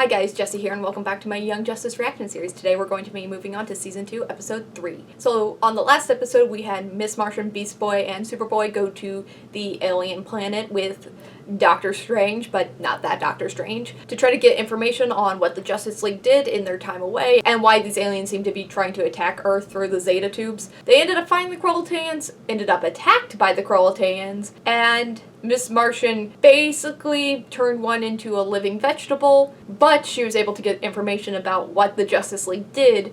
Hi guys, Jesse here, and welcome back to my Young Justice reaction series. Today we're going to be moving on to Season 2, Episode 3. So, on the last episode we had Miss Martian, Beast Boy, and Superboy go to the alien planet with Doctor Strange, but not that Doctor Strange, to try to get information on what the Justice League did in their time away, and why these aliens seem to be trying to attack Earth through the Zeta tubes. They ended up finding the Krolotans, ended up attacked by the Krolotans, and Miss Martian basically turned one into a living vegetable, but she was able to get information about what the Justice League did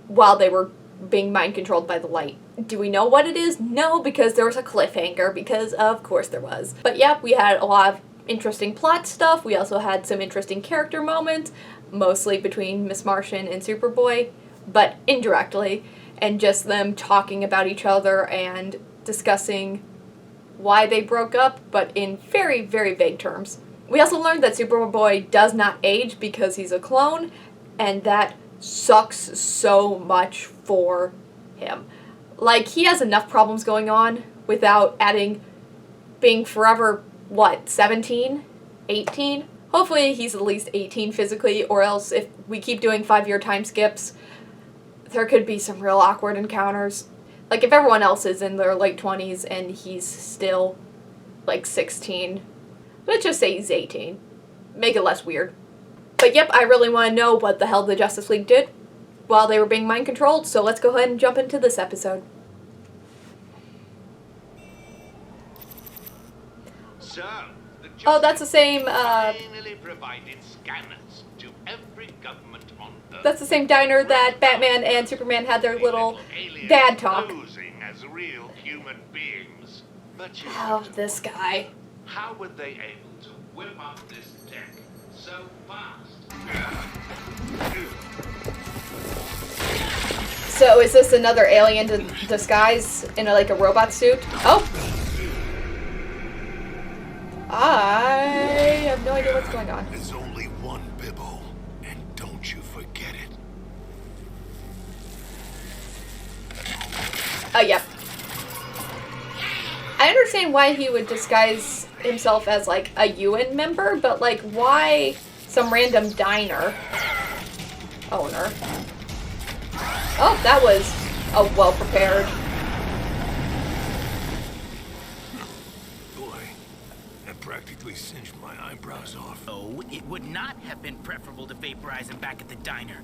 while they were being mind-controlled by the light. Do we know what it is? No, because there was a cliffhanger, because of course there was. But yeah, we had a lot of interesting plot stuff. We also had some interesting character moments, mostly between Miss Martian and Superboy, but indirectly, and just them talking about each other and discussing why they broke up, but in very, very vague terms. We also learned that Superboy does not age because he's a clone, and that sucks so much for him. Like, he has enough problems going on without adding being forever, 17? 18? Hopefully he's at least 18 physically, or else if we keep doing 5-year time skips, there could be some real awkward encounters. Like, if everyone else is in their late 20s and he's still, 16, let's just say he's 18. Make it less weird. But yep, I really want to know what the hell the Justice League did while they were being mind-controlled, so let's go ahead and jump into this episode. So, oh, that's the same, finally provided scanners to every government on Earth. That's the same diner that Batman and Superman had their little dad talk. Posing as real human beings. But you Oh, this guy. how were they able to whip up this tech so fast? So is this another alien disguise in a robot suit? Oh! I have no idea what's going on. There's only one Bibble, and don't you forget it. Oh, yeah. I understand why he would disguise himself as, a UN member, but, why some random diner owner? Oh, that was well-prepared. Boy, that practically singed my eyebrows off. Oh, it would not have been preferable to vaporize him back at the diner.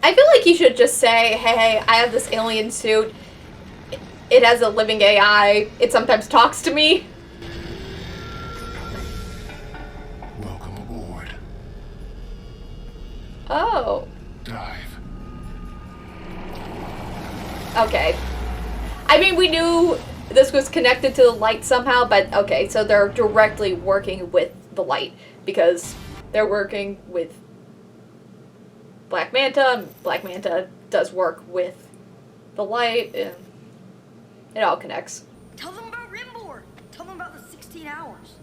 I feel like he should just say, hey, I have this alien suit. It has a living AI. It sometimes talks to me. Welcome aboard. Oh. Dive. Okay. I mean, we knew this was connected to the light somehow, but okay, so they're directly working with the light because they're working with Black Manta. Black Manta does work with the light. It all connects. Tell them about Rimbor. Tell them about the 16 hours.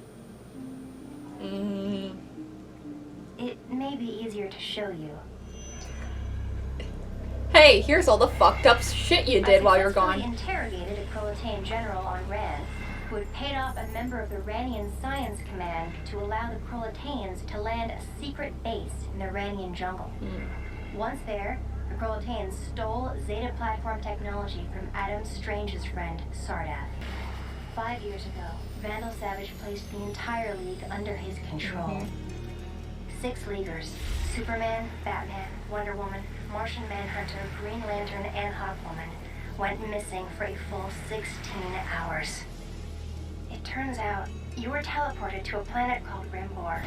It may be easier to show you. Hey, here's all the fucked up shit you did while you're gone. I interrogated a Krolotane general on Ran, who had paid off a member of the Ranian Science Command to allow the Krolotanes to land a secret base in the Ranian jungle. Once there, the Krolotanes stole Zeta platform technology from Adam Strange's friend, Sardath. 5 years ago, Vandal Savage placed the entire League under his control. 6 Leaguers, Superman, Batman, Wonder Woman, Martian Manhunter, Green Lantern, and Hawkwoman, went missing for a full 16 hours. It turns out you were teleported to a planet called Rimbor,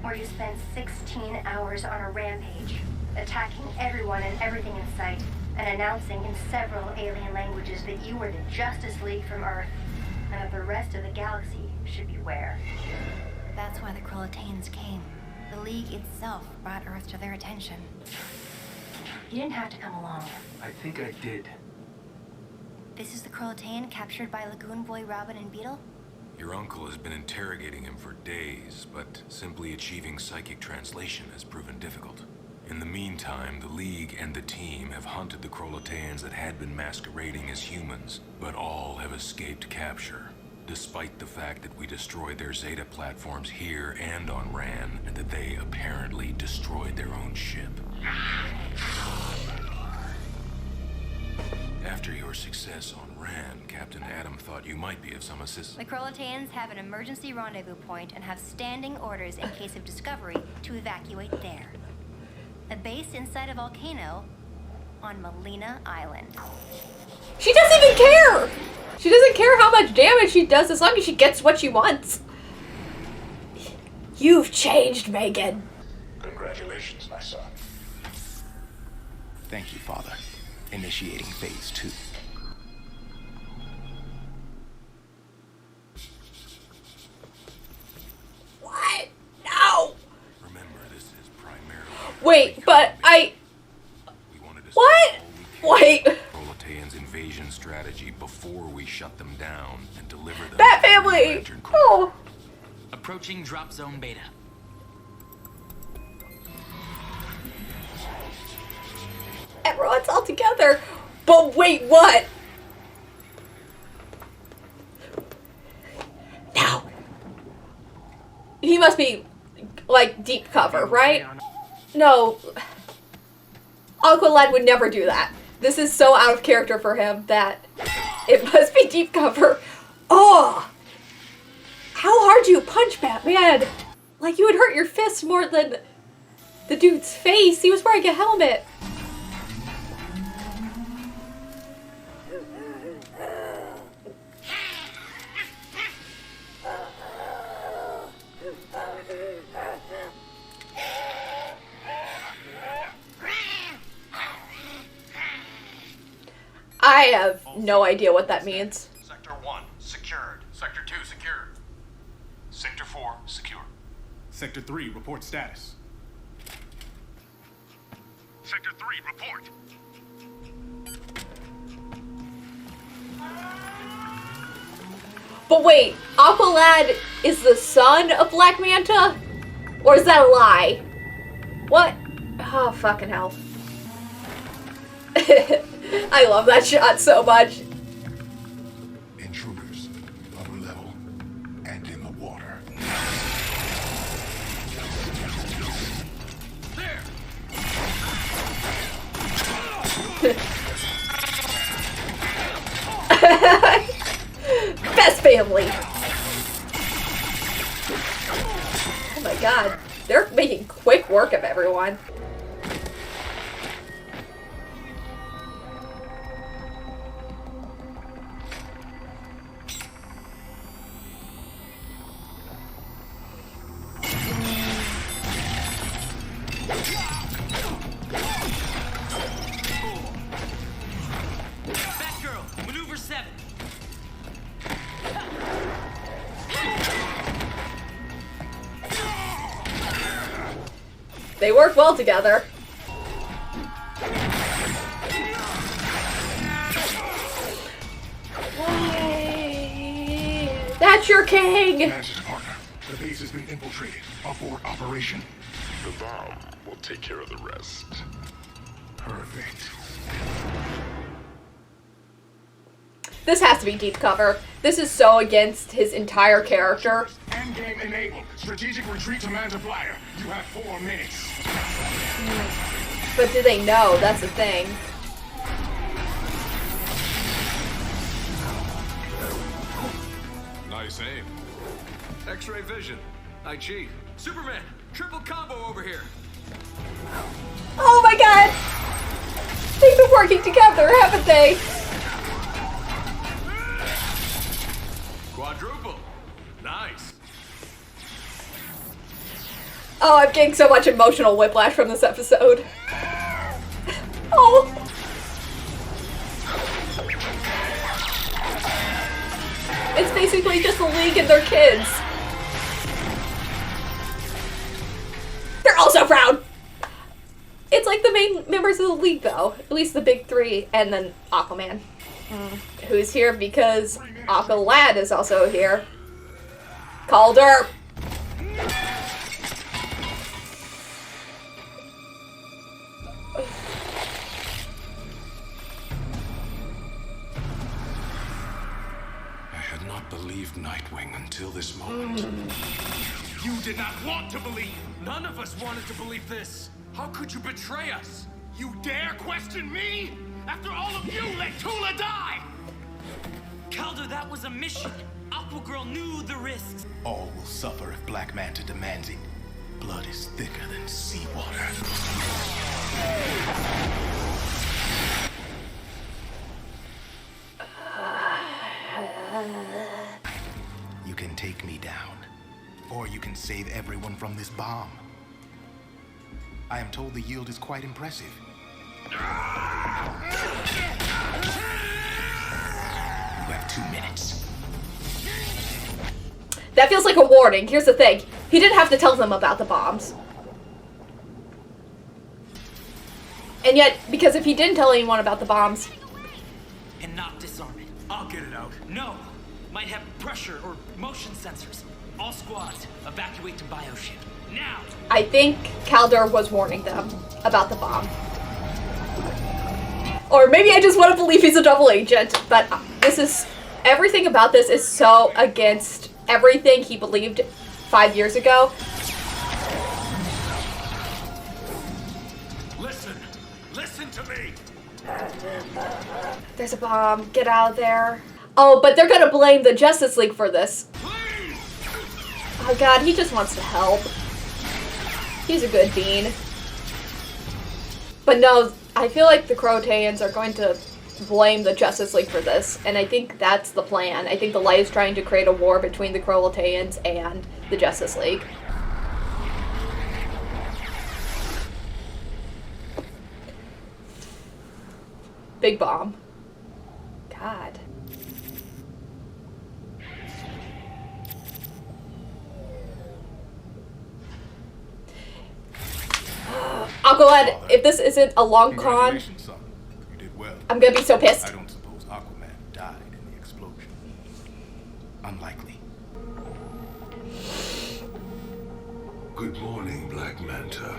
where you spent 16 hours on a rampage, attacking everyone and everything in sight, and announcing in several alien languages that you were the Justice League from Earth, and that the rest of the galaxy should beware. That's why the Krolotanes came. The League itself brought Earth to their attention. You didn't have to come along. I think I did. This is the Krolotane captured by Lagoon Boy, Robin, and Beetle? Your uncle has been interrogating him for days, but simply achieving psychic translation has proven difficult. In the meantime, the League and the team have hunted the Krolotans that had been masquerading as humans, but all have escaped capture. despite the fact that we destroyed their Zeta platforms here and on Ran, and that they apparently destroyed their own ship. After your success on Ran, Captain Adam thought you might be of some assistance. The Krolatanes have an emergency rendezvous point and have standing orders in case of discovery to evacuate there. A base inside a volcano on Melina Island. She doesn't even care! She doesn't care how much damage she does as long as she gets what she wants. You've changed, Megan. Congratulations, my son. Thank you, Father. Initiating phase 2. What? No! Remember, this is primarily... Wait, but We wanted to what? stop all we Wait. can. Proletane's invasion strategy before we shut them down and deliver them... Bat to the family! Lantern Corps. Oh. Approaching drop zone beta. Everyone's all together. But wait, what? No. He must be, like, deep cover, right? No. Aqualad would never do that. This is so out of character for him that it must be deep cover. Oh! How hard do you punch Batman? Like, you would hurt your fist more than the dude's face. He was wearing a helmet. I have no idea what that means. Sector 1, secured. Sector 2, secured. Sector 4, secure. Sector 3, report status. Sector 3, report. But wait, Aqualad is the son of Black Manta? Or is that a lie? What? Oh, fucking hell. I love that shot so much. Intruders, upper level, and in the water. Best family. Oh my god. They're making quick work of everyone. Batgirl, maneuver 7. They work well together. Yay. That's your king! Mantis partner, the base has been infiltrated. Abort operation. The bomb will take care of the rest. Perfect. This has to be deep cover. This is so against his entire character. Endgame enabled. Strategic retreat to Manta Flyer. You have 4 minutes. But do they know? That's the thing. Nice aim. X-ray vision. I cheat. Superman, triple combo over here. Oh my god! They've been working together, haven't they? Quadruple. Nice. Oh, I'm getting so much emotional whiplash from this episode. Oh! It's basically just the League and their kids. They're all so proud! It's like the main members of the League, though. At least the big 3, and then Aquaman. Who's here because Aqualad is also here. Calder! I had not believed Nightwing until this moment. You did not want to believe. None of us wanted to believe this. How could you betray us? You dare question me? After all of you let Tula die! Calder, that was a mission. Aquagirl knew the risks. All will suffer if Black Manta demands it. Blood is thicker than seawater. You can take me down, or you can save everyone from this bomb. I am told the yield is quite impressive. You have 2 minutes. That feels like a warning. Here's the thing. He didn't have to tell them about the bombs. And yet, because if he didn't tell anyone about the bombs... And not disarm it. I'll get it out. No! Might have pressure or motion sensors. All squads, evacuate to bioship. Now! I think Calder was warning them about the bomb. Or maybe I just want to believe he's a double agent, but this is... Everything about this is so against everything he believed 5 years ago. Listen to me! There's a bomb. Get out of there. Oh, but they're gonna blame the Justice League for this. Please! Oh god, he just wants to help. He's a good bean. But no, I feel like the Croatians are going to blame the Justice League for this, and I think that's the plan. I think the Light is trying to create a war between the Croatians and the Justice League. Big bomb. God. Aqualad, if this isn't a long con, Congratulations, son. You did well. I'm gonna be so pissed. I don't suppose Aquaman died in the explosion. Unlikely. Good morning, Black Manta.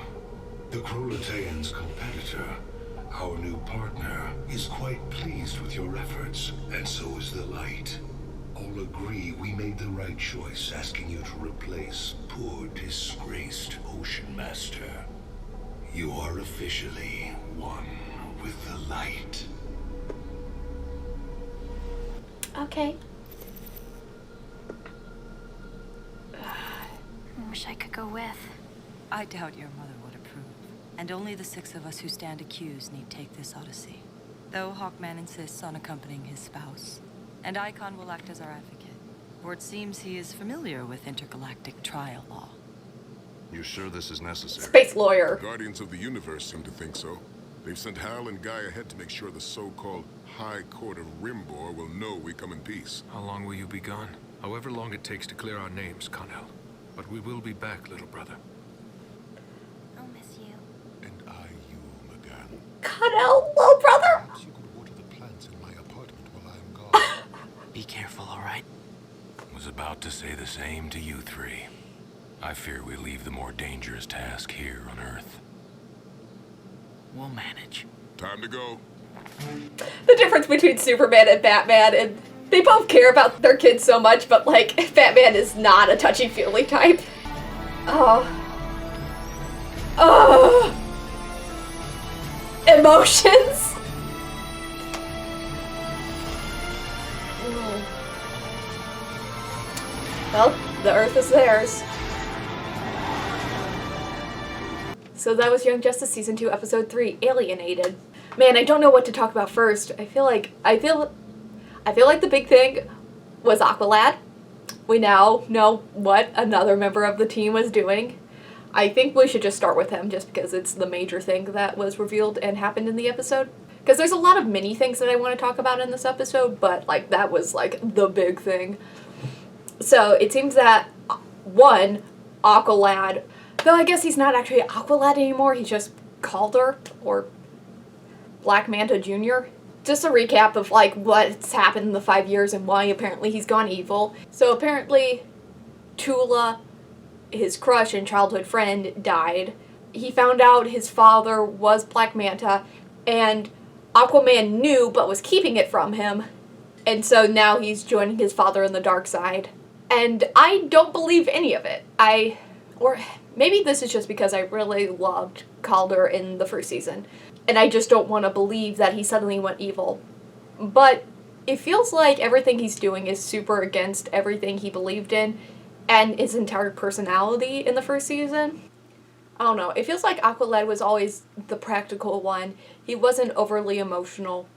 The Krolataean's competitor, our new partner, is quite pleased with your efforts, and so is the Light. All agree we made the right choice asking you to replace poor, disgraced Ocean Master. You are officially one with the Light. Okay. I wish I could go with. I doubt your mother would approve. And only the 6 of us who stand accused need take this odyssey. Though Hawkman insists on accompanying his spouse. And Icon will act as our advocate. For it seems he is familiar with intergalactic trial law. You sure this is necessary? Space lawyer. Guardians of the Universe seem to think so. They've sent Hal and Guy ahead to make sure the so-called High Court of Rimbor will know we come in peace. How long will you be gone? However long it takes to clear our names, Connell. But we will be back, little brother. I'll miss you. And I you, Madame. Connell, little brother. Perhaps you could water the plants in my apartment while I am gone. Be careful, alright? Was about to say the same to you three. I fear we leave the more dangerous task here on Earth. We'll manage. Time to go. The difference between Superman and Batman, and they both care about their kids so much, but like, Batman is not a touchy-feely type. Oh. Oh. Emotions. Well, the Earth is theirs. So that was Young Justice Season 2, Episode 3, Alienated. Man, I don't know what to talk about first. I feel like the big thing was Aqualad. We now know what another member of the team was doing. I think we should just start with him, just because it's the major thing that was revealed and happened in the episode. Because there's a lot of mini things that I want to talk about in this episode, but like that was like the big thing. So it seems that, one, Aqualad, though I guess he's not actually Aqualad anymore, he's just Calder, or Black Manta Jr. Just a recap of like what's happened in the 5 years and why apparently he's gone evil. So apparently Tula, his crush and childhood friend, died. He found out his father was Black Manta, and Aquaman knew but was keeping it from him. And so now he's joining his father in the dark side. And I don't believe any of it. Or maybe this is just because I really loved Calder in the first season, and I just don't want to believe that he suddenly went evil. But it feels like everything he's doing is super against everything he believed in and his entire personality in the first season. I don't know, it feels like Aqualad was always the practical one. He wasn't overly emotional.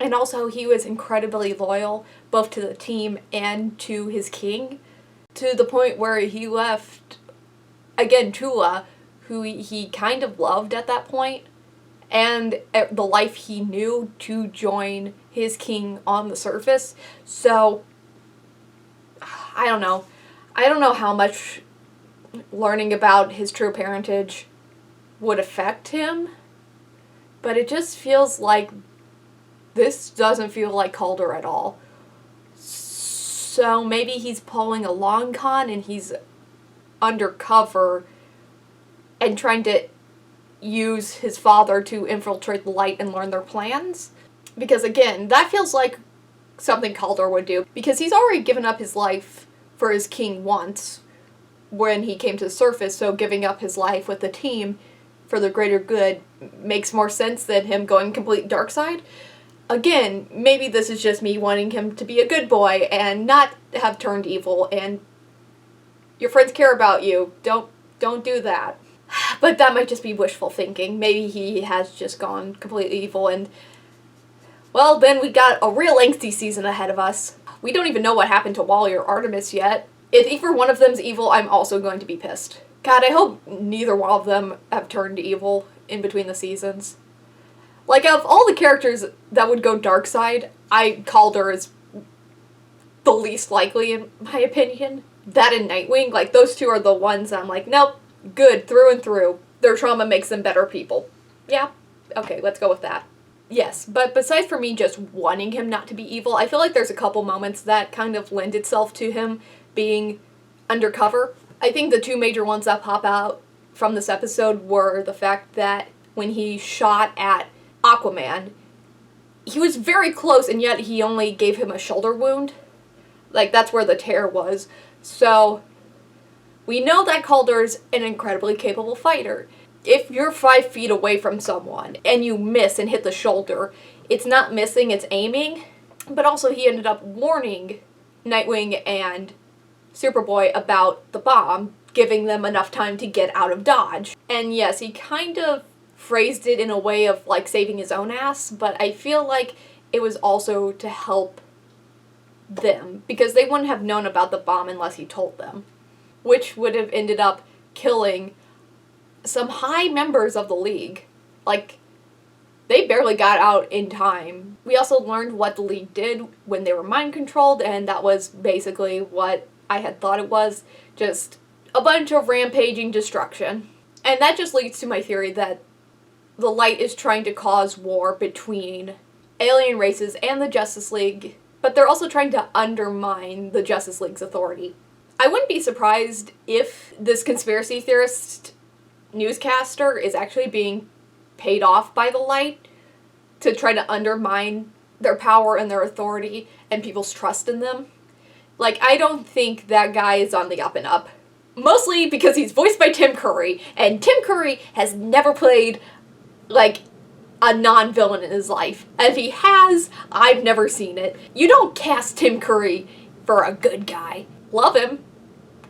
And also he was incredibly loyal, both to the team and to his king, to the point where he left, again, Tula, who he kind of loved at that point, and the life he knew, to join his king on the surface. So, I don't know. I don't know how much learning about his true parentage would affect him, but it just feels like this doesn't feel like Calder at all. So maybe he's pulling a long con and he's undercover and trying to use his father to infiltrate the light and learn their plans. Because again, that feels like something Calder would do. Because he's already given up his life for his king once when he came to the surface, so giving up his life with the team for the greater good makes more sense than him going complete dark side. Again, maybe this is just me wanting him to be a good boy and not have turned evil, and your friends care about you. Don't do that. But that might just be wishful thinking. Maybe he has just gone completely evil, and well, then we got a real angsty season ahead of us. We don't even know what happened to Wally or Artemis yet. If either one of them's evil, I'm also going to be pissed. God, I hope neither one of them have turned evil in between the seasons. Like, of all the characters that would go dark side, Calder is the least likely, in my opinion. That and Nightwing, like, those two are the ones I'm like, nope, good, through and through. Their trauma makes them better people. Yeah, okay, let's go with that. Yes, but besides for me just wanting him not to be evil, I feel like there's a couple moments that kind of lend itself to him being undercover. I think the two major ones that pop out from this episode were the fact that when he shot at Aquaman, he was very close, and yet he only gave him a shoulder wound. Like, that's where the tear was. So, we know that Calder's an incredibly capable fighter. If you're 5 feet away from someone and you miss and hit the shoulder, it's not missing, it's aiming. But also he ended up warning Nightwing and Superboy about the bomb, giving them enough time to get out of Dodge. And yes, he kind of phrased it in a way of like saving his own ass, but I feel like it was also to help them, because they wouldn't have known about the bomb unless he told them, which would have ended up killing some high members of the League. Like, they barely got out in time. We also learned what the League did when they were mind controlled, and that was basically what I had thought it was, just a bunch of rampaging destruction. And that just leads to my theory that the Light is trying to cause war between alien races and the Justice League, but they're also trying to undermine the Justice League's authority. I wouldn't be surprised if this conspiracy theorist newscaster is actually being paid off by the Light to try to undermine their power and their authority and people's trust in them. Like, I don't think that guy is on the up and up. Mostly because he's voiced by Tim Curry, and Tim Curry has never played, like, a non-villain in his life. And if he has, I've never seen it. You don't cast Tim Curry for a good guy. Love him.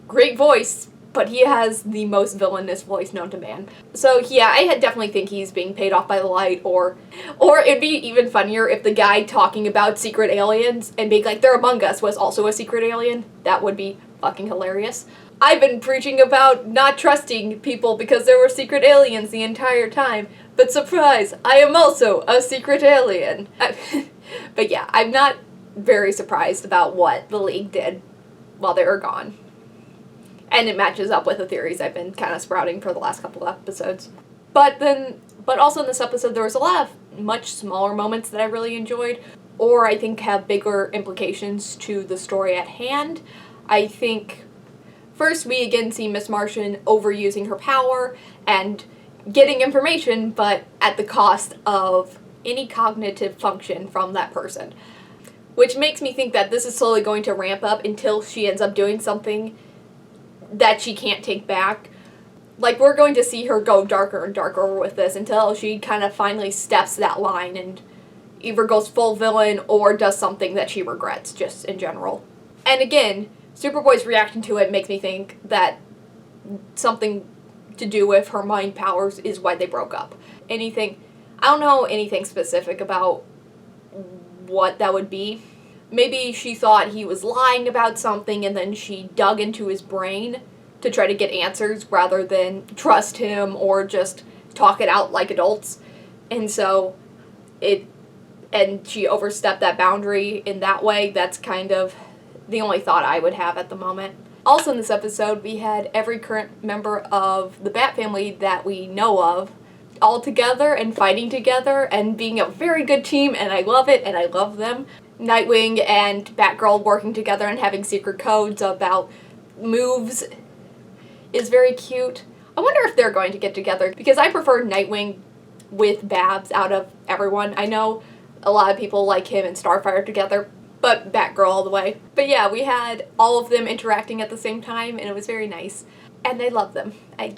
Great voice. But he has the most villainous voice known to man. So yeah, I definitely think he's being paid off by the Light, or it'd be even funnier if the guy talking about secret aliens and being like, they're among us, was also a secret alien. That would be fucking hilarious. I've been preaching about not trusting people because there were secret aliens the entire time, but surprise, I am also a secret alien. But yeah, I'm not very surprised about what the League did while they were gone. And it matches up with the theories I've been kind of sprouting for the last couple of episodes. But also in this episode, there was a lot of much smaller moments that I really enjoyed, or I think have bigger implications to the story at hand. I think, first, we again see Miss Martian overusing her power and getting information, but at the cost of any cognitive function from that person. which makes me think that this is slowly going to ramp up until she ends up doing something that she can't take back. Like, we're going to see her go darker and darker with this until she kind of finally steps that line and either goes full villain or does something that she regrets, just in general. And again, Superboy's reaction to it makes me think that something to do with her mind powers is why they broke up. I don't know anything specific about what that would be. Maybe she thought he was lying about something and then she dug into his brain to try to get answers rather than trust him or just talk it out like adults. And so she overstepped that boundary in that way. That's kind of the only thought I would have at the moment. Also in this episode, we had every current member of the Bat family that we know of all together and fighting together and being a very good team, and I love it and I love them. Nightwing and Batgirl working together and having secret codes about moves is very cute. I wonder if they're going to get together, because I prefer Nightwing with Babs out of everyone. I know a lot of people like him and Starfire together, but Batgirl all the way. But yeah, we had all of them interacting at the same time, and it was very nice. And I love them. I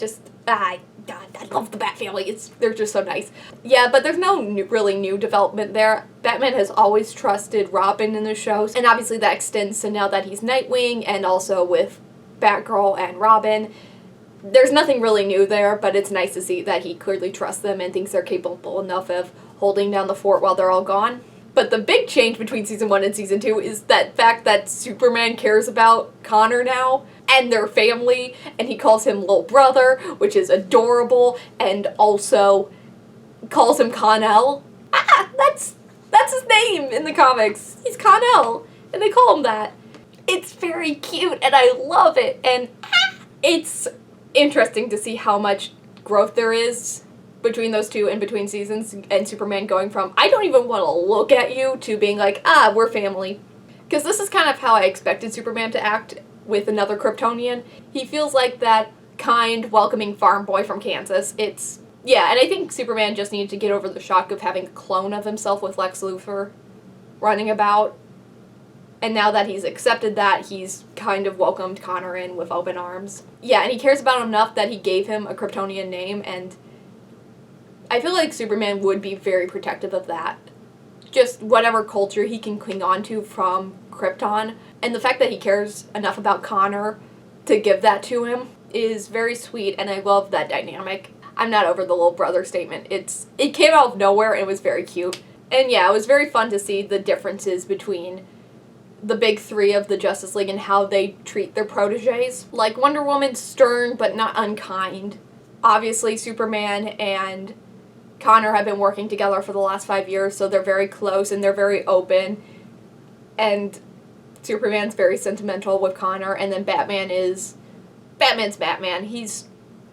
love the Bat family. They're just so nice. Yeah, but there's no really new development there. Batman has always trusted Robin in the shows, and obviously that extends to now that he's Nightwing, and also with Batgirl and Robin. There's nothing really new there, but it's nice to see that he clearly trusts them and thinks they're capable enough of holding down the fort while they're all gone. But the big change between Season 1 and Season 2 is that fact that Superman cares about Connor now and their family, and he calls him little brother, which is adorable, and also calls him Con-El. That's his name in the comics. He's Con-El, and they call him that. It's very cute, and I love it, and it's interesting to see how much growth there is between those two in between seasons, and Superman going from, I don't even want to look at you, to being like, we're family. Because this is kind of how I expected Superman to act with another Kryptonian. He feels like that kind, welcoming farm boy from Kansas. And I think Superman just needed to get over the shock of having a clone of himself with Lex Luthor running about. And now that he's accepted that, he's kind of welcomed Connor in with open arms. Yeah, and he cares about him enough that he gave him a Kryptonian name, and I feel like Superman would be very protective of that. Just whatever culture he can cling on to from Krypton. And the fact that he cares enough about Connor to give that to him is very sweet, and I love that dynamic. I'm not over the little brother statement. It came out of nowhere and it was very cute. And yeah, it was very fun to see the differences between the big three of the Justice League and how they treat their proteges. Like, Wonder Woman's stern but not unkind. Obviously, Superman and Connor have been working together for the last 5 years, so they're very close and they're very open. And Superman's very sentimental with Connor, and then Batman's Batman. He's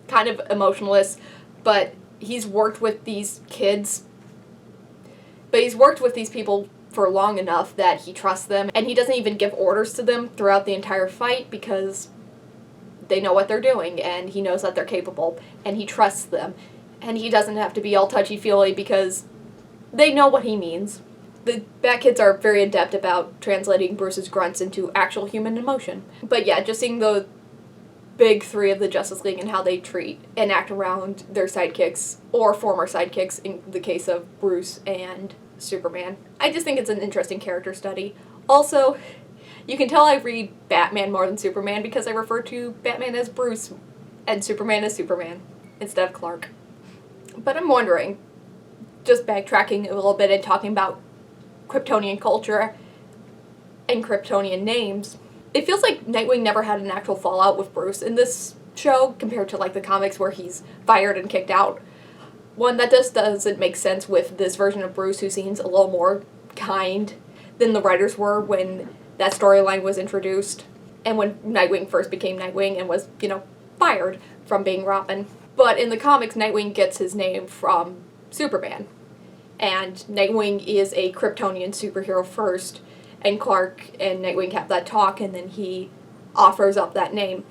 kind of emotionless, but he's worked with these kids. But he's worked with these people for long enough that he trusts them, and he doesn't even give orders to them throughout the entire fight because they know what they're doing, and he knows that they're capable, and he trusts them. And he doesn't have to be all touchy-feely because they know what he means. The Bat Kids are very adept about translating Bruce's grunts into actual human emotion. But yeah, just seeing the big three of the Justice League and how they treat and act around their sidekicks, or former sidekicks in the case of Bruce and Superman. I just think it's an interesting character study. Also, you can tell I read Batman more than Superman because I refer to Batman as Bruce and Superman as Superman instead of Clark. But I'm wondering, just backtracking a little bit and talking about Kryptonian culture and Kryptonian names, it feels like Nightwing never had an actual fallout with Bruce in this show compared to like the comics where he's fired and kicked out. One, that just doesn't make sense with this version of Bruce, who seems a little more kind than the writers were when that storyline was introduced and when Nightwing first became Nightwing and was, fired from being Robin. But in the comics, Nightwing gets his name from Superman. And Nightwing is a Kryptonian superhero first, and Clark and Nightwing have that talk, and then he offers up that name.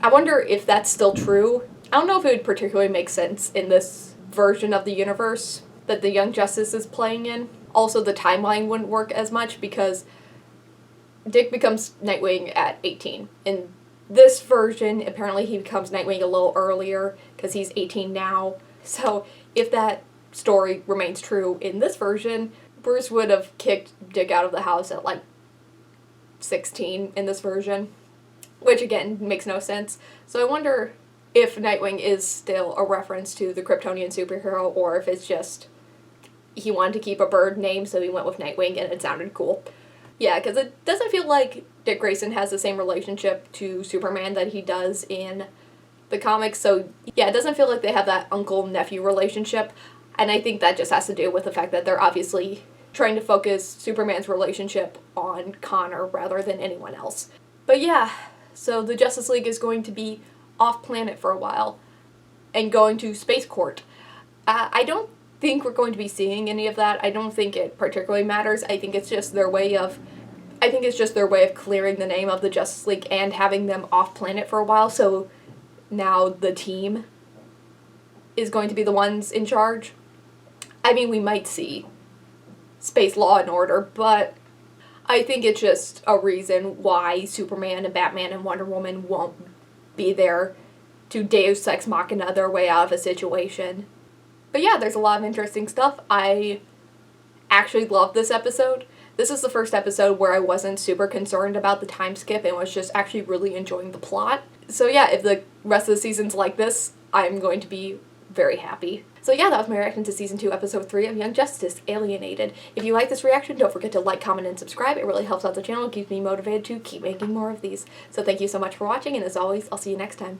I wonder if that's still true. I don't know if it would particularly make sense in this version of the universe that the Young Justice is playing in. also the timeline wouldn't work as much because Dick becomes Nightwing at 18. In this version, apparently he becomes Nightwing a little earlier because he's 18 now. So if that story remains true in this version, Bruce would have kicked Dick out of the house at like 16 in this version, which again makes no sense. So I wonder if Nightwing is still a reference to the Kryptonian superhero, or if it's just he wanted to keep a bird name, so he went with Nightwing and it sounded cool. Yeah, because it doesn't feel like Dick Grayson has the same relationship to Superman that he does in the comics. So yeah, it doesn't feel like they have that uncle-nephew relationship. And I think that just has to do with the fact that they're obviously trying to focus Superman's relationship on Connor rather than anyone else. But yeah, so the Justice League is going to be off-planet for a while and going to Space Court. I don't think we're going to be seeing any of that. I don't think it particularly matters. I think it's just their way of clearing the name of the Justice League and having them off-planet for a while, so now the team is going to be the ones in charge. I mean, we might see Space Law and Order, but I think it's just a reason why Superman and Batman and Wonder Woman won't be there to Deus Ex Machina their way out of a situation. But yeah, there's a lot of interesting stuff. I actually love this episode. This is the first episode where I wasn't super concerned about the time skip and was just actually really enjoying the plot. So yeah, if the rest of the season's like this, I'm going to be very happy. So yeah, that was my reaction to Season 2, Episode 3 of Young Justice, Alienated. If you like this reaction, don't forget to like, comment, and subscribe. It really helps out the channel and keeps me motivated to keep making more of these. So thank you so much for watching, and as always, I'll see you next time.